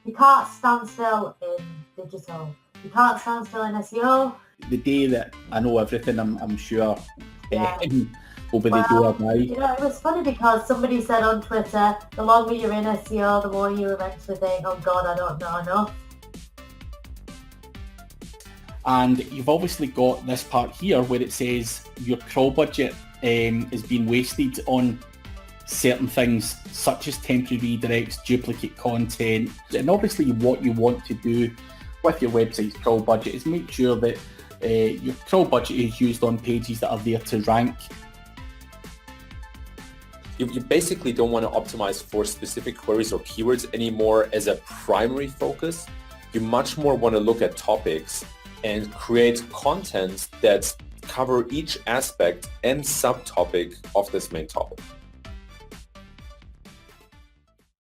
You can't stand still in digital. You can't stand still in SEO. The day that I know everything, I'm sure Yeah. will be the day of my. You know, it was funny because somebody said on Twitter, the longer you're in SEO, the more you eventually think, oh God, I don't know enough. And you've obviously got this part here where it says your crawl budget is being wasted on certain things such as temporary redirects, duplicate content. And obviously what you want to do with your website's crawl budget is make sure that your crawl budget is used on pages that are there to rank. You basically don't want to optimize for specific queries or keywords anymore as a primary focus. You much more want to look at topics and create content that cover each aspect and subtopic of this main topic.